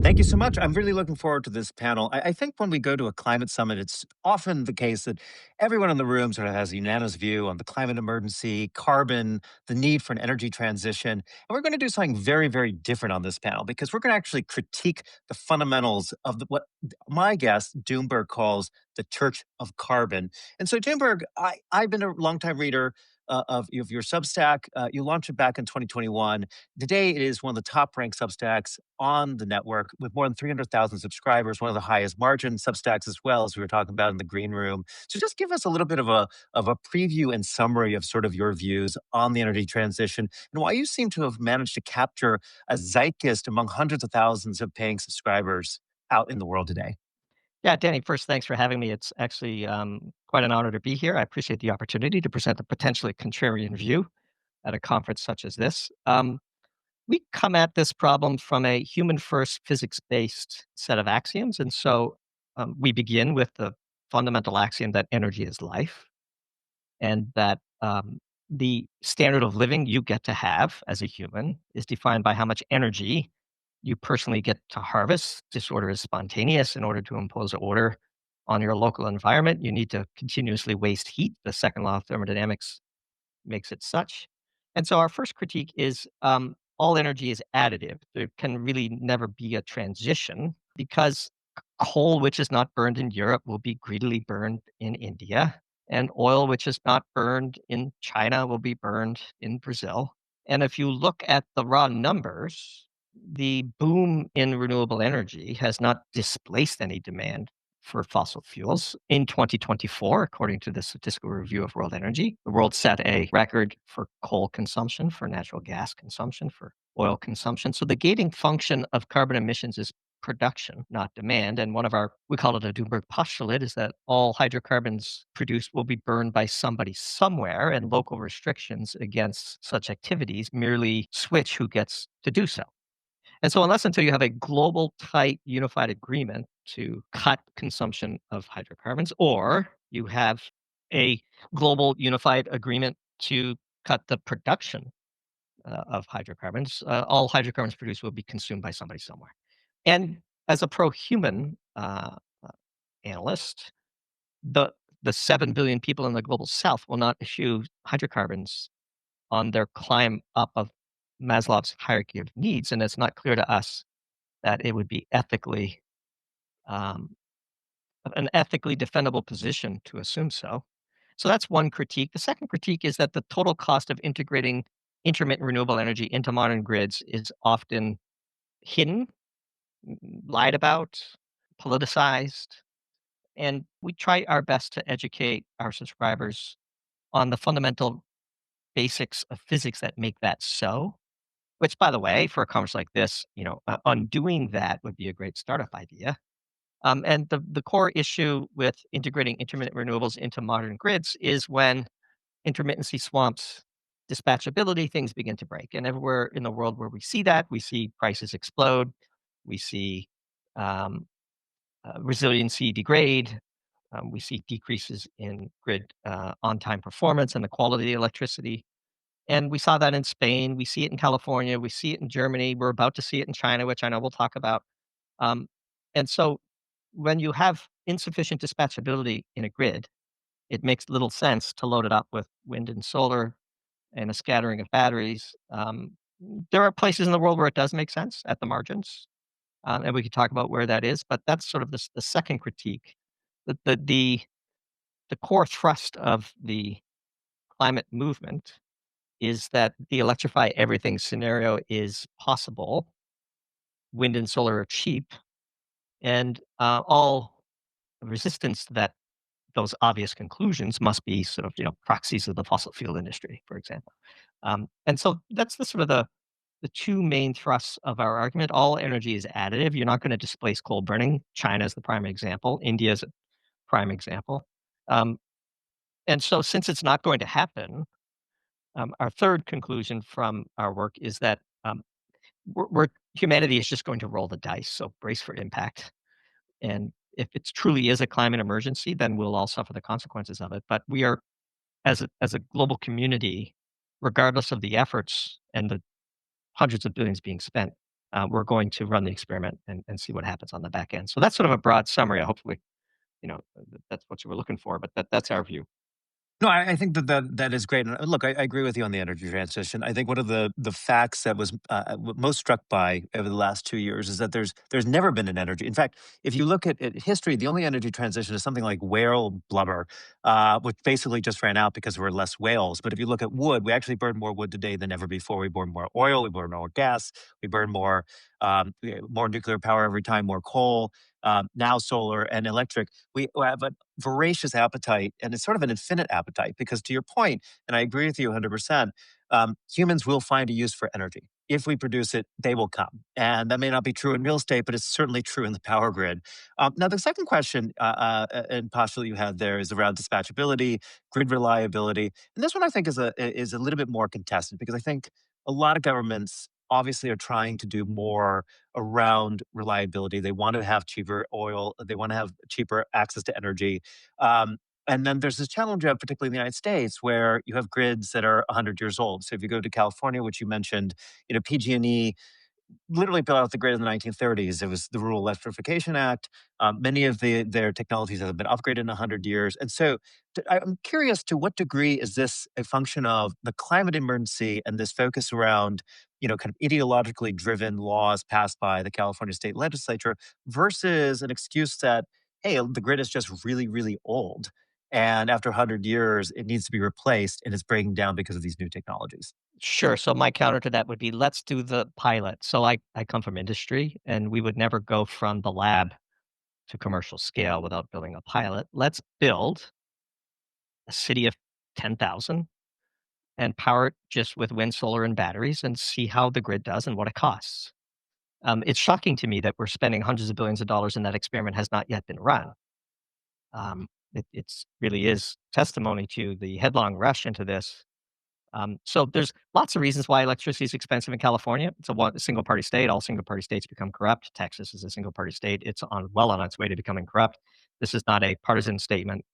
Thank you so much. I'm really looking forward to this panel. I think when we go to a climate summit, it's often the case that everyone in the room sort of has a unanimous view on the climate emergency, carbon, the need for an energy transition. And we're going to do something very, very different on this panel because we're going to actually critique the fundamentals of what my guest, Doomberg, calls the Church of Carbon. And so, Doomberg, I've been a longtime reader of your Substack. You launched it back in 2021. Today, it is one of the top ranked Substacks on the network with more than 300,000 subscribers, one of the highest margin Substacks as well, as we were talking about in the green room. So just give us a little bit of a preview and summary of sort of your views on the energy transition and why you seem to have managed to capture a zeitgeist among hundreds of thousands of paying subscribers out in the world today. Yeah, Danny, first, thanks for having me. It's actually quite an honor to be here. I appreciate the opportunity to present a potentially contrarian view at a conference such as this. We come at this problem from a human first, physics based set of axioms. And so we begin with the fundamental axiom that energy is life and that the standard of living you get to have as a human is defined by how much energy you personally get to harvest. Disorder is spontaneous. In order to impose order on your local environment, you need to continuously waste heat. The second law of thermodynamics makes it such. And so our first critique is all energy is additive. There can really never be a transition because coal, which is not burned in Europe, will be greedily burned in India. And oil, which is not burned in China, will be burned in Brazil. And if you look at the raw numbers, the boom in renewable energy has not displaced any demand for fossil fuels. In 2024, according to the Statistical Review of World Energy, the world set a record for coal consumption, for natural gas consumption, for oil consumption. So the gating function of carbon emissions is production, not demand. And one of our, we call it a Doomberg postulate, is that all hydrocarbons produced will be burned by somebody somewhere, and local restrictions against such activities merely switch who gets to do so. And so unless until you have a global, tight, unified agreement to cut consumption of hydrocarbons, or you have a global, unified agreement to cut the production of hydrocarbons, all hydrocarbons produced will be consumed by somebody somewhere. And as a pro-human analyst, the the 7 billion people in the global south will not eschew hydrocarbons on their climb up of Maslow's hierarchy of needs, and it's not clear to us that it would be ethically um, an ethically defendable position to assume so. So that's one critique. The second critique is that the total cost of integrating intermittent renewable energy into modern grids is often hidden, lied about, politicized, and we try our best to educate our subscribers on the fundamental basics of physics that make that so. Which, by the way, for a conference like this, undoing that would be a great startup idea. And the core issue with integrating intermittent renewables into modern grids is when intermittency swamps dispatchability, things begin to break. And everywhere in the world where we see that, we see prices explode, we see um, resiliency degrade, we see decreases in grid on-time performance and the quality of the electricity. And we saw that in Spain, we see it in California, we see it in Germany, we're about to see it in China, which I know we'll talk about. Um, and so when you have insufficient dispatchability in a grid, it makes little sense to load it up with wind and solar and a scattering of batteries. There are places in the world where it does make sense at the margins, and we could talk about where that is. But that's sort of the second critique. The core thrust of the climate movement is that the electrify everything scenario is possible. Wind and solar are cheap, and all resistance to that those obvious conclusions must be sort of proxies of the fossil fuel industry, for example. And so that's the sort of the two main thrusts of our argument. All energy is additive. You're not going to displace coal burning. China is the prime example. India is a prime example. Um, and so, since it's not going to happen, our third conclusion from our work is that humanity is just going to roll the dice. So brace for impact. And if it truly is a climate emergency, then we'll all suffer the consequences of it. But we are, as a global community, regardless of the efforts and the hundreds of billions being spent, we're going to run the experiment and see what happens on the back end. So that's sort of a broad summary. Hopefully, that's what you were looking for, but that's our view. No, I think that is great. And look, I agree with you on the energy transition. I think one of the facts that was most struck by over the last 2 years is that there's never been an energy. In fact, if you look at history, the only energy transition is something like whale blubber, which basically just ran out because there were less whales. But if you look at wood, we actually burn more wood today than ever before. We burn more oil, we burn more gas, we burn more nuclear power every time, more coal. Now solar and electric. We have a voracious appetite, and it's sort of an infinite appetite because, to your point, and I agree with you 100%, humans will find a use for energy. If we produce it, they will come. And that may not be true in real estate, but it's certainly true in the power grid. Now, the second question and postulate you had there is around dispatchability, grid reliability. And this one I think is a little bit more contested because I think a lot of governments obviously are trying to do more around reliability. They want to have cheaper oil. They want to have cheaper access to energy. Um, and then there's this challenge of, particularly in the United States, where you have grids that are 100 years old. So if you go to California, which you mentioned, PG&E literally built out the grid in the 1930s. It was the Rural Electrification Act. Many of their technologies have been upgraded in 100 years. And so I'm curious, to what degree is this a function of the climate emergency and this focus around, kind of ideologically driven laws passed by the California state legislature versus an excuse that, hey, the grid is just really, really old. And after 100 years, it needs to be replaced and it's breaking down because of these new technologies. Sure. So my counter to that would be let's do the pilot. So I come from industry and we would never go from the lab to commercial scale without building a pilot. Let's build a city of 10,000 and power it just with wind, solar, and batteries and see how the grid does and what it costs. It's shocking to me that we're spending hundreds of billions of dollars and that experiment has not yet been run. It's really is testimony to the headlong rush into this. So there's lots of reasons why electricity is expensive in California. It's a single party state. All single party states become corrupt. Texas is a single party state. It's on its way to becoming corrupt. This is not a partisan statement.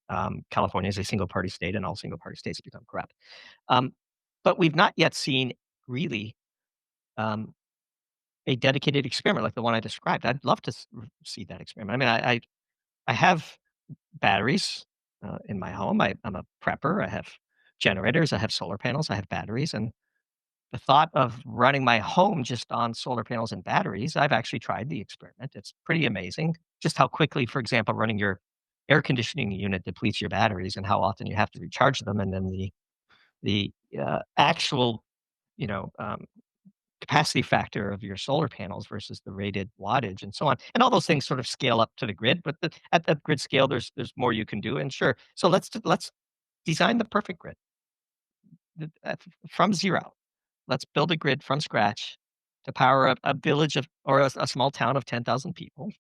California is a single party state, and all single party states become corrupt. Um, but we've not yet seen really um, a dedicated experiment like the one I described. I'd love to see that experiment. I mean, I have batteries in my home. I'm a prepper. I have generators. I have solar panels. I have batteries, and the thought of running my home just on solar panels and batteries, I've actually tried the experiment. It's pretty amazing just how quickly, for example, running your air conditioning unit depletes your batteries and how often you have to recharge them, and then the actual you know um, capacity factor of your solar panels versus the rated wattage and so on. And all those things sort of scale up to the grid, but at the grid scale, there's more you can do. And sure, so let's design the perfect grid from zero. Let's build a grid from scratch to power a village of or a small town of 10,000 people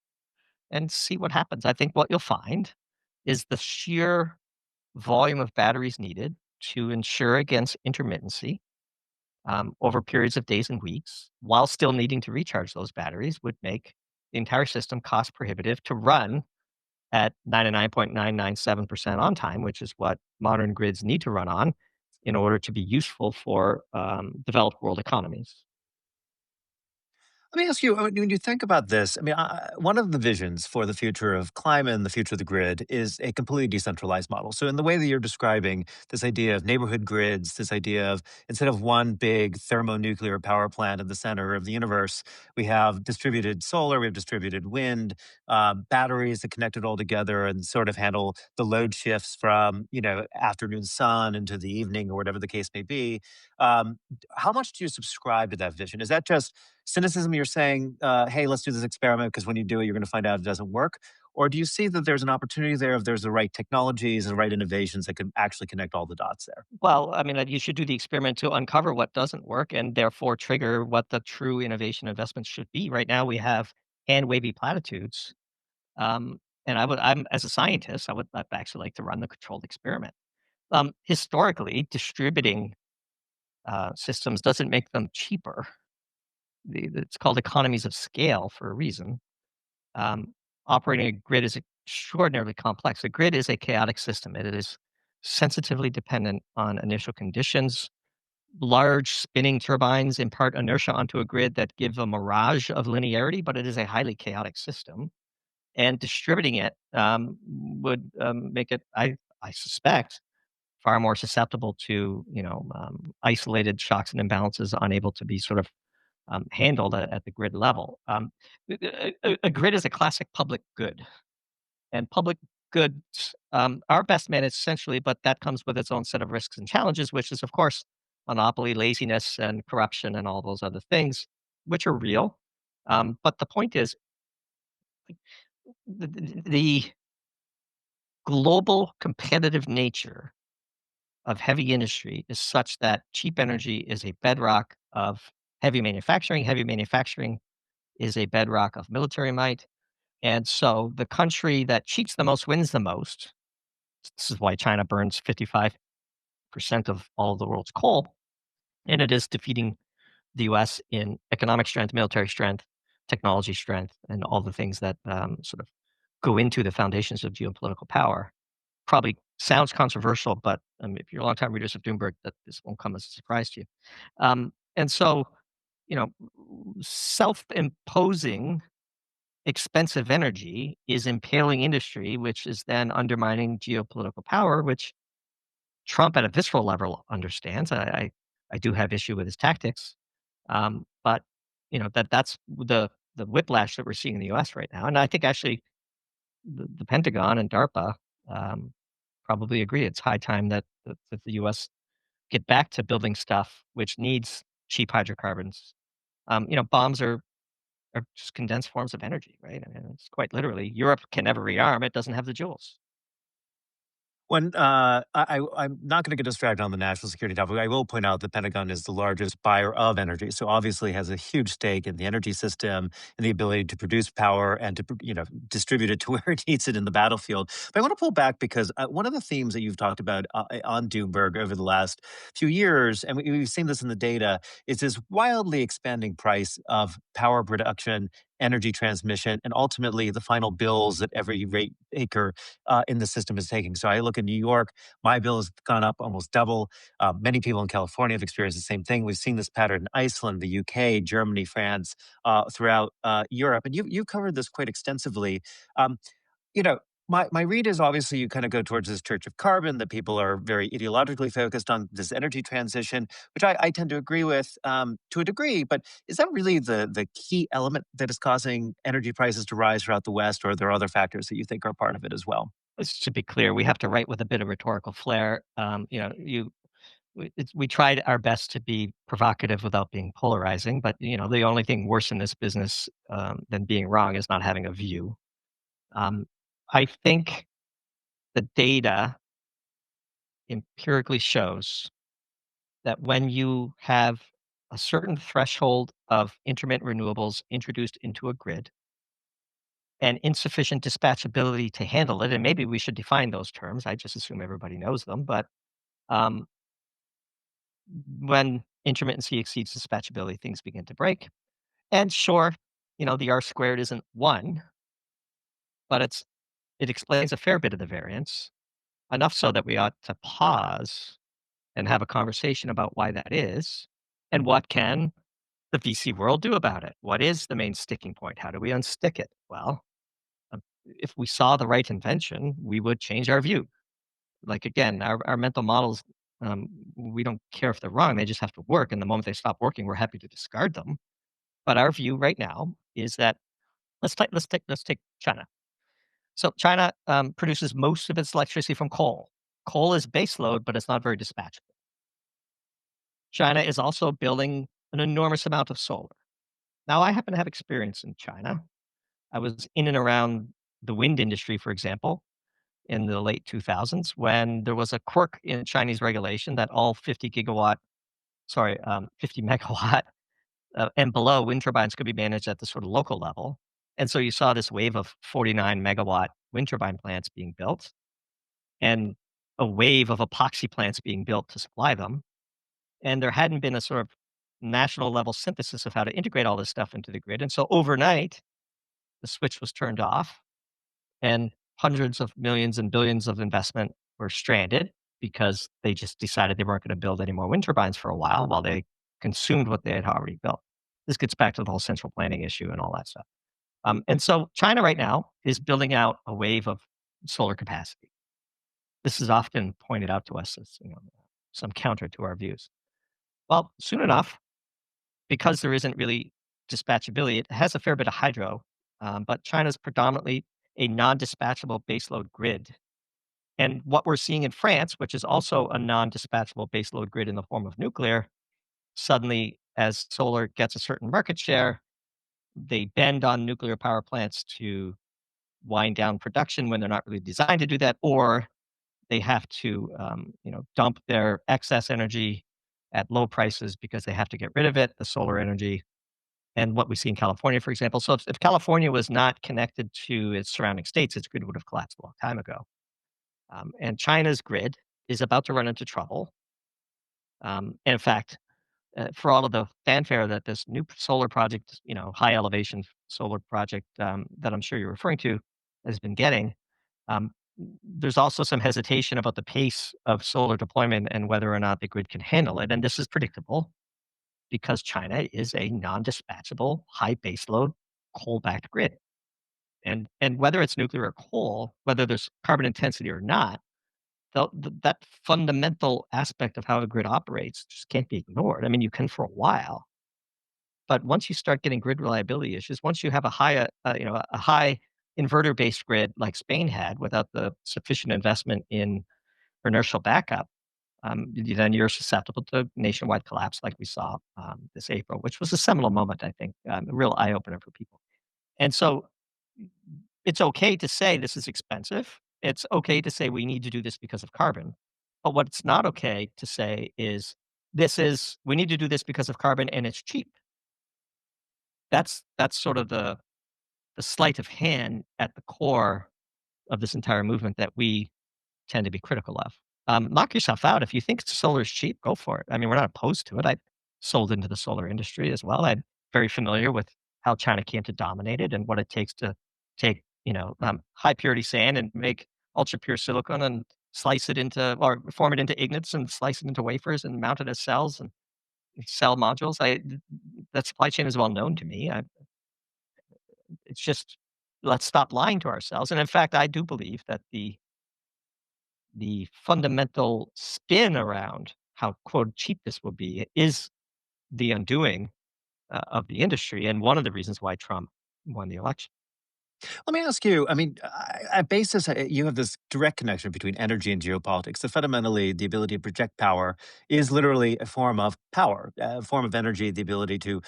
and see what happens. I think what you'll find is the sheer volume of batteries needed to ensure against intermittency over periods of days and weeks, while still needing to recharge those batteries, would make the entire system cost prohibitive to run at 99.997% on time, which is what modern grids need to run on in order to be useful for developed world economies. Let me ask you, when you think about this, I mean, one of the visions for the future of climate and the future of the grid is a completely decentralized model. So, in the way that you're describing this idea of neighborhood grids, this idea of instead of one big thermonuclear power plant in the center of the universe, we have distributed solar, we have distributed wind, batteries that connect it all together and sort of handle the load shifts from, afternoon sun into the evening or whatever the case may be. How much do you subscribe to that vision? Is that just cynicism? You're saying, hey, let's do this experiment because when you do it, you're going to find out it doesn't work? Or do you see that there's an opportunity there if there's the right technologies and the right innovations that can actually connect all the dots there? Well, I mean, you should do the experiment to uncover what doesn't work and therefore trigger what the true innovation investments should be. Right now, we have hand wavy platitudes. And I'm as a scientist, I'd actually like to run the controlled experiment. Historically, distributing systems doesn't make them cheaper. It's called economies of scale for a reason. Um, Operating a grid is extraordinarily complex. A grid is a chaotic system. It is sensitively dependent on initial conditions, large spinning turbines impart inertia onto a grid that give a mirage of linearity, but it is a highly chaotic system. And distributing it would make it, I suspect, far more susceptible to isolated shocks and imbalances, unable to be sort of handled at the grid level. A grid is a classic public good, and public goods are best managed centrally, but that comes with its own set of risks and challenges, which is, of course, monopoly, laziness, and corruption, and all those other things, which are real. But the point is, the global competitive nature of heavy industry is such that cheap energy is a bedrock of heavy manufacturing. Heavy manufacturing is a bedrock of military might. And so the country that cheats the most wins the most. This is why China burns 55% of all of the world's coal. And it is defeating the US in economic strength, military strength, technology strength, and all the things that sort of go into the foundations of geopolitical power. Probably sounds controversial, but if you're a longtime readers of Doomberg, that this won't come as a surprise to you. And so, you know, self-imposing expensive energy is impaling industry, which is then undermining geopolitical power, which Trump at a visceral level understands. I do have issue with his tactics, but that's the whiplash that we're seeing in the U.S. right now, and I think actually the Pentagon and DARPA um, probably agree. It's high time that the U.S. get back to building stuff which needs cheap hydrocarbons. Bombs are just condensed forms of energy, right? I mean, it's quite literally Europe can never rearm; it doesn't have the jewels. When I'm not going to get distracted on the national security topic. I will point out the Pentagon is the largest buyer of energy, so obviously has a huge stake in the energy system and the ability to produce power and to distribute it to where it needs it in the battlefield. But I want to pull back because one of the themes that you've talked about on Doomberg over the last few years, and we've seen this in the data, is this wildly expanding price of power production, energy transmission, and ultimately the final bills that every rate taker in the system is taking. So I look at New York, my bill has gone up almost double. Many people in California have experienced the same thing. We've seen this pattern in Iceland, the UK, Germany, France, throughout Europe. And you've covered this quite extensively. Um, you know, my read is obviously you kind of go towards this church of carbon, that people are very ideologically focused on this energy transition, which I tend to agree with to a degree. But is that really the key element that is causing energy prices to rise throughout the West, or are there other factors that you think are part of it as well? Let's to be clear, we have to write with a bit of rhetorical flair. We tried our best to be provocative without being polarizing, but the only thing worse in this business than being wrong is not having a view. Um, I think the data empirically shows that when you have a certain threshold of intermittent renewables introduced into a grid and insufficient dispatchability to handle it, and maybe we should define those terms. I just assume everybody knows them, but um, when intermittency exceeds dispatchability, things begin to break. And sure, the R squared isn't one, but it explains a fair bit of the variance, enough so that we ought to pause and have a conversation about why that is, and what can the VC world do about it. What is the main sticking point? How do we unstick it? Well, if we saw the right invention, we would change our view. Like again, our mental models, we don't care if they're wrong; they just have to work. And the moment they stop working, we're happy to discard them. But our view right now is that let's take China. So China produces most of its electricity from coal. Coal is base load, but it's not very dispatchable. China is also building an enormous amount of solar. Now, I happen to have experience in China. I was in and around the wind industry, for example, in the late 2000s when there was a quirk in Chinese regulation that all 50 megawatt and below wind turbines could be managed at the sort of local level. And so you saw this wave of 49 megawatt wind turbine plants being built and a wave of epoxy plants being built to supply them. And there hadn't been a sort of national level synthesis of how to integrate all this stuff into the grid. And so overnight, the switch was turned off and hundreds of millions and billions of investment were stranded because they just decided they weren't going to build any more wind turbines for a while they consumed what they had already built. This gets back to the whole central planning issue and all that stuff. And so China right now is building out a wave of solar capacity. This is often pointed out to us as some counter to our views. Well, soon enough, because there isn't really dispatchability, it has a fair bit of hydro, but China's predominantly a non-dispatchable baseload grid. And what we're seeing in France, which is also a non-dispatchable baseload grid in the form of nuclear, suddenly, as solar gets a certain market share, they bend on nuclear power plants to wind down production when they're not really designed to do that, or they have to, dump their excess energy at low prices because they have to get rid of it, the solar energy. And what we see in California, for example. So if California was not connected to its surrounding states, its grid would have collapsed a long time ago. And China's grid is about to run into trouble. And in fact, for all of the fanfare that this new solar project, high elevation solar project that I'm sure you're referring to has been getting, um, there's also some hesitation about the pace of solar deployment and whether or not the grid can handle it. And this is predictable because China is a non-dispatchable, high baseload, coal-backed grid. And whether it's nuclear or coal, whether there's carbon intensity or not, that fundamental aspect of how a grid operates just can't be ignored. I mean, you can for a while, but once you start getting grid reliability issues, once you have a high inverter-based grid like Spain had without the sufficient investment in inertial backup, then you're susceptible to nationwide collapse like we saw this April, which was a seminal moment, I think, a real eye opener for people. And so it's okay to say this is expensive. It's okay to say we need to do this because of carbon. But what's not okay to say is we need to do this because of carbon and it's cheap. That's sort of the sleight of hand at the core of this entire movement that we tend to be critical of. Knock yourself out. If you think solar is cheap, go for it. I mean, we're not opposed to it. I sold into the solar industry as well. I'm very familiar with how China came to dominate it and what it takes to take, high purity sand and make ultra pure silicon and slice it into or form it into ingots and slice it into wafers and mount it as cells and cell modules. That supply chain is well known to me. It's just let's stop lying to ourselves. And in fact, I do believe that the fundamental spin around how, quote, "cheap" this will be is the undoing, of the industry, and one of the reasons why Trump won the election. Let me ask you, I mean, at basis, you have this direct connection between energy and geopolitics. So fundamentally, the ability to project power is literally a form of power, a form of energy, the ability to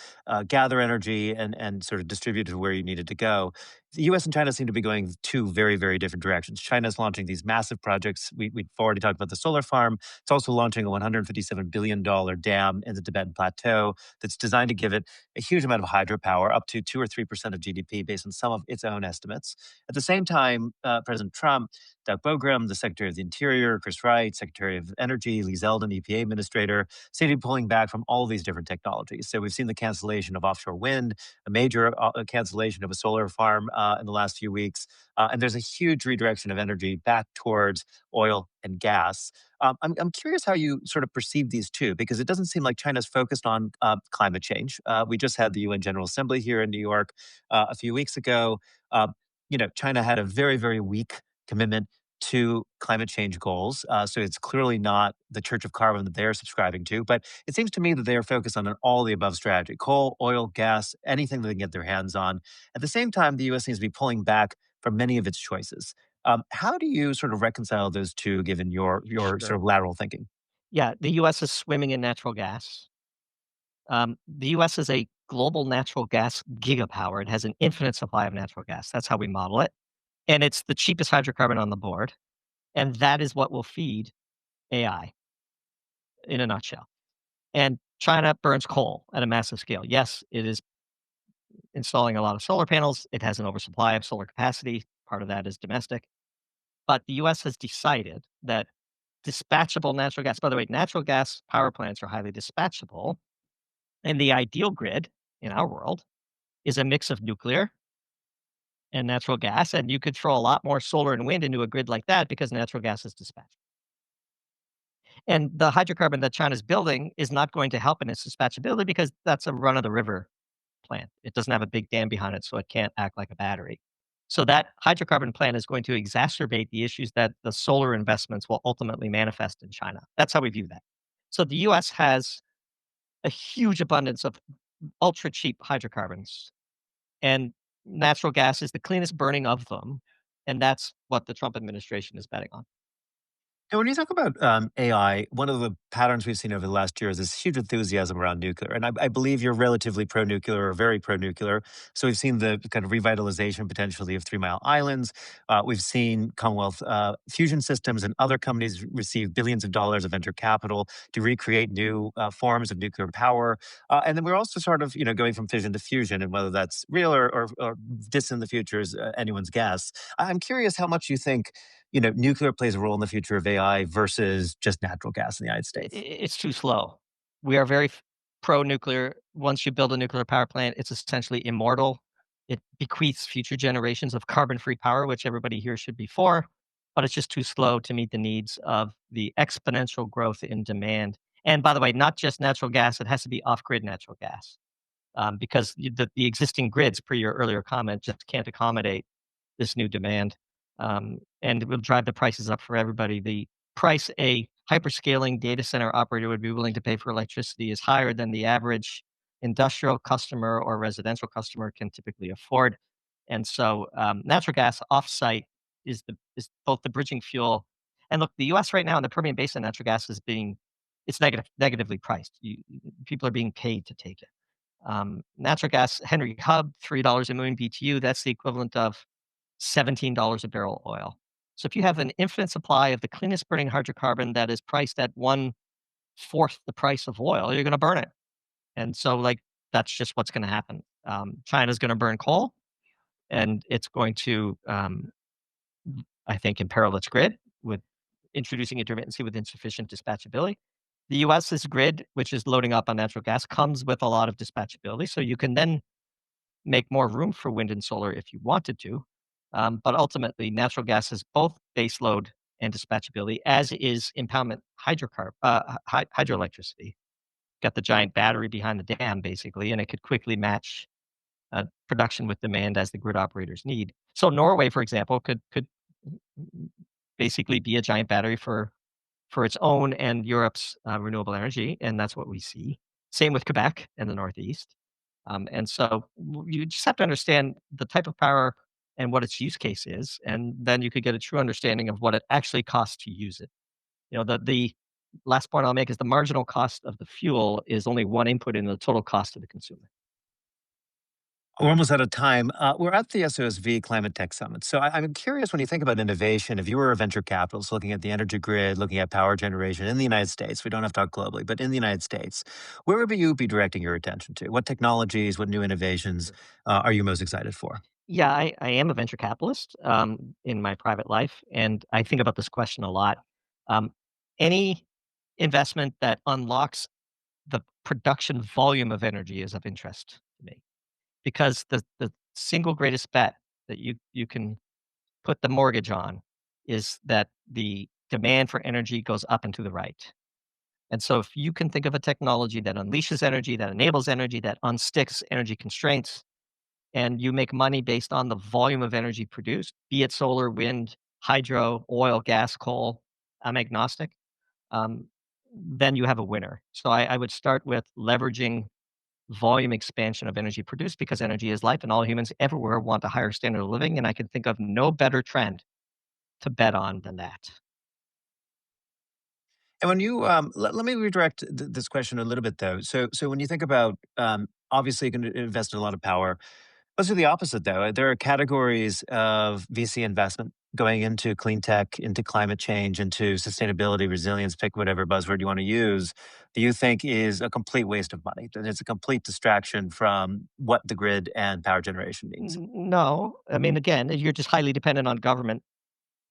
gather energy and sort of distribute it where you need it to go. The US and China seem to be going two very, very different directions. China's launching these massive projects. We've already talked about the solar farm. It's also launching a $157 billion dam in the Tibetan Plateau that's designed to give it a huge amount of hydropower, up to 2 or 3% of GDP based on some of its own estimates. At the same time, President Trump, Doug Bogram, the Secretary of the Interior, Chris Wright, Secretary of Energy, Lee Zeldin, EPA Administrator, seem to be pulling back from all these different technologies. So we've seen the cancellation of offshore wind, a major cancellation of a solar farm in the last few weeks. And there's a huge redirection of energy back towards oil and gas. I'm curious how you sort of perceive these two, because it doesn't seem like China's focused on climate change. We just had the UN General Assembly here in New York a few weeks ago. Uh, China had a very, very weak commitment to climate change goals. So it's clearly not the church of carbon that they're subscribing to. But it seems to me that they are focused on an all the above strategy: coal, oil, gas, anything that they can get their hands on. At the same time, the US seems to be pulling back from many of its choices. How do you sort of reconcile those two, given your sort Sure. of lateral thinking? Yeah, the US is swimming in natural gas. The US is a global natural gas gigapower. It has an infinite supply of natural gas. That's how we model it, and it's the cheapest hydrocarbon on the board, and that is what will feed AI in a nutshell. And China burns coal at a massive scale. Yes, it is installing a lot of solar panels. It has an oversupply of solar capacity. Part of that is domestic. But the US has decided that dispatchable natural gas, by the way, natural gas power plants are highly dispatchable. And the ideal grid in our world is a mix of nuclear and natural gas. And you could throw a lot more solar and wind into a grid like that because natural gas is dispatchable. And the hydrocarbon that China's building is not going to help in its dispatchability because that's a run of the river plant. It doesn't have a big dam behind it, so it can't act like a battery. So that hydrocarbon plant is going to exacerbate the issues that the solar investments will ultimately manifest in China. That's how we view that. So the US has a huge abundance of ultra cheap hydrocarbons, and natural gas is the cleanest burning of them. And that's what the Trump administration is betting on. And when you talk about AI, one of the patterns we've seen over the last year is this huge enthusiasm around nuclear. And I believe you're relatively pro nuclear or very pro nuclear. So we've seen the kind of revitalization potentially of Three Mile Islands. We've seen Commonwealth Fusion Systems and other companies receive billions of dollars of venture capital to recreate new forms of nuclear power. And then we're also sort of, going from fission to fusion, and whether that's real or distant in the future is anyone's guess. I'm curious how much you think nuclear plays a role in the future of AI versus just natural gas in the United States. It's too slow. We are very pro-nuclear. Once you build a nuclear power plant, it's essentially immortal. It bequeaths future generations of carbon-free power, which everybody here should be for, but it's just too slow to meet the needs of the exponential growth in demand. And by the way, not just natural gas, it has to be off-grid natural gas, because the existing grids, per your earlier comment, just can't accommodate this new demand, and it will drive the prices up for everybody. The price a hyperscaling data center operator would be willing to pay for electricity is higher than the average industrial customer or residential customer can typically afford. And so, natural gas offsite is both the bridging fuel. And look, the U.S. right now in the Permian Basin, natural gas is being it's negatively priced. People are being paid to take it. Natural gas Henry Hub $3 a million BTU. That's the equivalent of $17 a barrel oil. So if you have an infinite supply of the cleanest burning hydrocarbon that is priced at one fourth the price of oil, you're going to burn it. And so, like, that's just what's going to happen. China's going to burn coal, and it's going to, I think, imperil its grid with introducing intermittency with insufficient dispatchability. The US's grid, which is loading up on natural gas, comes with a lot of dispatchability. So you can then make more room for wind and solar if you wanted to. But ultimately, natural gas is both baseload and dispatchability, as is impoundment hydroelectricity. Got the giant battery behind the dam, basically, and it could quickly match production with demand as the grid operators need. So Norway, for example, could basically be a giant battery for its own and Europe's renewable energy, and that's what we see. Same with Quebec and the Northeast. And so you just have to understand the type of power and what its use case is, and then you could get a true understanding of what it actually costs to use it. The last point I'll make is the marginal cost of the fuel is only one input in the total cost to the consumer. We're almost out of time. We're at the SOSV Climate Tech Summit. So I'm curious when you think about innovation, if you were a venture capitalist looking at the energy grid, looking at power generation in the United States, we don't have to talk globally, but in the United States, where would you be directing your attention to? What technologies, what new innovations are you most excited for? Yeah, I am a venture capitalist in my private life, and I think about this question a lot. Um, any investment that unlocks the production volume of energy is of interest to me because the single greatest bet that you can put the mortgage on is that the demand for energy goes up and to the right. And so if you can think of a technology that unleashes energy, that enables energy, that unsticks energy constraints, and you make money based on the volume of energy produced, be it solar, wind, hydro, oil, gas, coal, I'm agnostic, um, then you have a winner. So I would start with leveraging volume expansion of energy produced because energy is life and all humans everywhere want a higher standard of living. And I can think of no better trend to bet on than that. And when you let me redirect this question a little bit though. So when you think about obviously you can invest in a lot of power. Let's do the opposite, though. There are categories of VC investment going into clean tech, into climate change, into sustainability, resilience, pick whatever buzzword you want to use, that you think is a complete waste of money, that it's a complete distraction from what the grid and power generation needs. No, I mean, again, you're just highly dependent on government.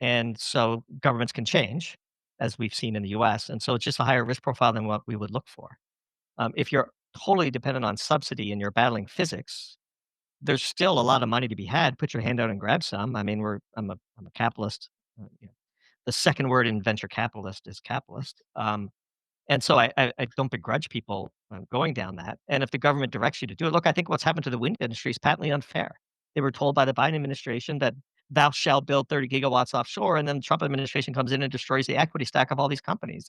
And so governments can change, as we've seen in the US. And so it's just a higher risk profile than what we would look for. If you're totally dependent on subsidy and you're battling physics, there's still a lot of money to be had. Put your hand out and grab some. I mean, I'm a capitalist. Yeah. the second word in venture capitalist is capitalist. And so I don't begrudge people going down that. And if the government directs you to do it, look, I think what's happened to the wind industry is patently unfair. They were told by the Biden administration that thou shalt build 30 gigawatts offshore, and then the Trump administration comes in and destroys the equity stack of all these companies.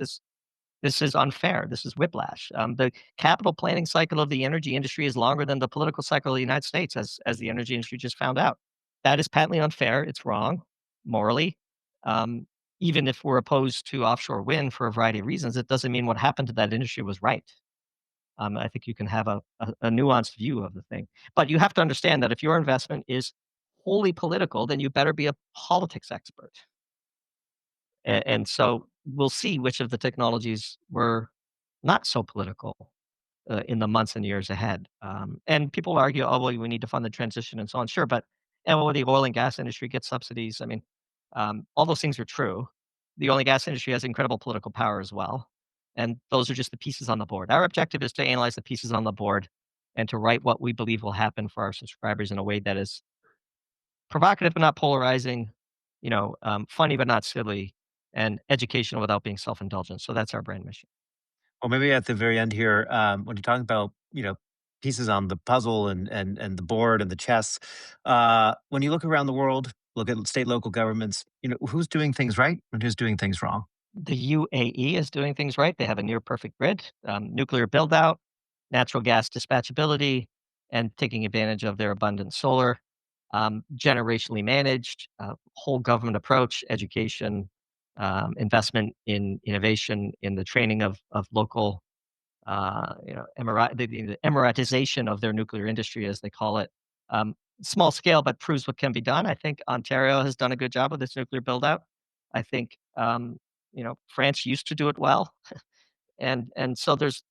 This is unfair. This is whiplash. The capital planning cycle of the energy industry is longer than the political cycle of the United States, as the energy industry just found out. That is patently unfair. It's wrong morally. Um, Even if we're opposed to offshore wind for a variety of reasons, it doesn't mean what happened to that industry was right. I think you can have a nuanced view of the thing, but you have to understand that if your investment is wholly political, then you better be a politics expert. And so we'll see which of the technologies were not so political in the months and years ahead. And people argue, oh, well, we need to fund the transition and so on. Sure, but and will the oil and gas industry get subsidies? I mean, all those things are true. The oil and gas industry has incredible political power as well. And those are just the pieces on the board. Our objective is to analyze the pieces on the board and to write what we believe will happen for our subscribers in a way that is provocative but not polarizing, funny but not silly, and educational without being self-indulgent. So that's our brand mission. Well, maybe at the very end here, when you're talking about, pieces on the puzzle and the board and the chess, when you look around the world, look at state, local governments, who's doing things right and who's doing things wrong? The UAE is doing things right. They have a near perfect grid, nuclear build out, natural gas dispatchability, and taking advantage of their abundant solar, generationally managed, whole government approach, education, investment in innovation, in the training of local, the Emiratization of their nuclear industry, as they call it. Small scale, but proves what can be done. I think Ontario has done a good job with its nuclear build out. I think France used to do it well, and so there's.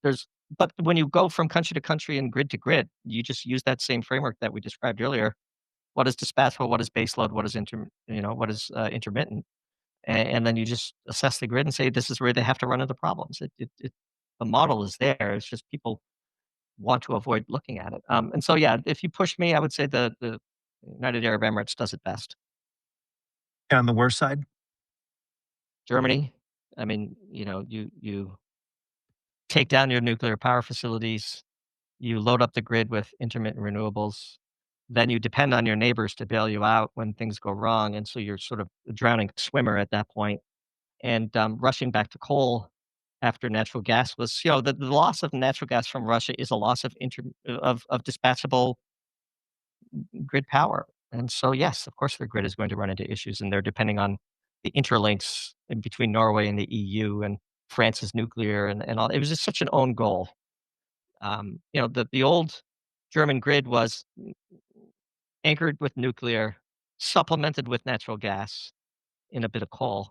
But when you go from country to country and grid to grid, you just use that same framework that we described earlier. What is dispatchable? What is baseload? What is what is intermittent? And then you just assess the grid and say this is where they have to run into problems. The model is there. It's just people want to avoid looking at it. And so yeah, if you push me, I would say the United Arab Emirates does it best. And on the worst side? Germany, I mean, you take down your nuclear power facilities, you load up the grid with intermittent renewables, then you depend on your neighbors to bail you out when things go wrong, and so you're sort of a drowning swimmer at that point. And rushing back to coal after natural gas was, the loss of natural gas from Russia is a loss of dispatchable grid power. And so, yes, of course, the grid is going to run into issues, and they're depending on the interlinks in between Norway and the EU and France's nuclear and all. It was just such an own goal. The old German grid was anchored with nuclear, supplemented with natural gas in a bit of coal.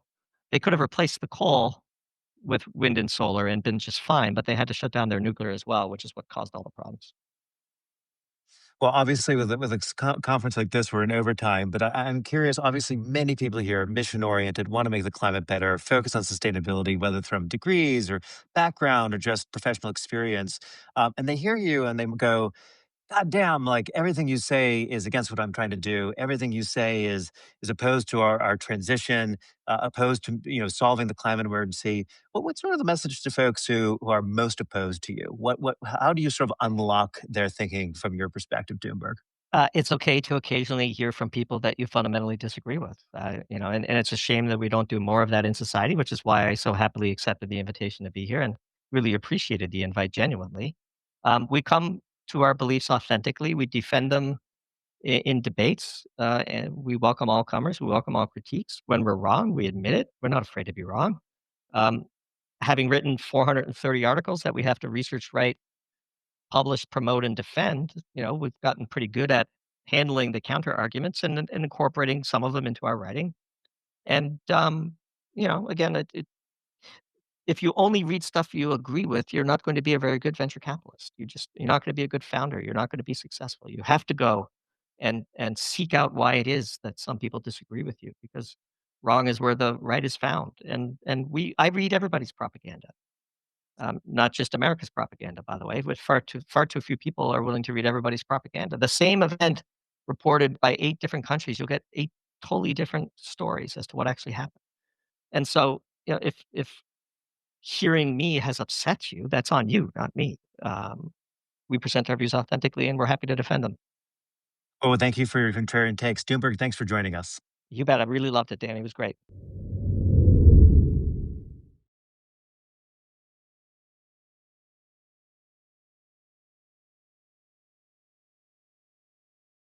They could have replaced the coal with wind and solar and been just fine, but they had to shut down their nuclear as well, which is what caused all the problems. Well, obviously, with a conference like this, we're in overtime. But I'm curious. Obviously, many people here are mission oriented, want to make the climate better, focus on sustainability, whether from degrees or background or just professional experience. And they hear you and they go, God damn, like everything you say is against what I'm trying to do. Everything you say is opposed to our transition, opposed to solving the climate emergency. What's sort of the message to folks who are most opposed to you? What how do you sort of unlock their thinking from your perspective, Doomberg? It's okay to occasionally hear from people that you fundamentally disagree with, and it's a shame that we don't do more of that in society, which is why I so happily accepted the invitation to be here and really appreciated the invite genuinely. We come to our beliefs authentically. We defend them in debates, and we welcome all comers. We welcome all critiques. When we're wrong, we admit it. We're not afraid to be wrong. Um, Having written 430 articles that we have to research, write, publish, promote, and defend, we've gotten pretty good at handling the counter arguments and incorporating some of them into our writing. And again, if you only read stuff you agree with, you're not going to be a very good venture capitalist. You're not going to be a good founder. You're not going to be successful. You have to go and seek out why it is that some people disagree with you, because wrong is where the right is found. I read everybody's propaganda. Not just America's propaganda, by the way, but far too few people are willing to read everybody's propaganda. The same event reported by 8 different countries, you'll get 8 totally different stories as to what actually happened. And so, if hearing me has upset you, that's on you, not me. We present our views authentically, and we're happy to defend them. Oh, thank you for your contrarian takes. Doomberg, thanks for joining us. You bet. I really loved it, Danny. It was great.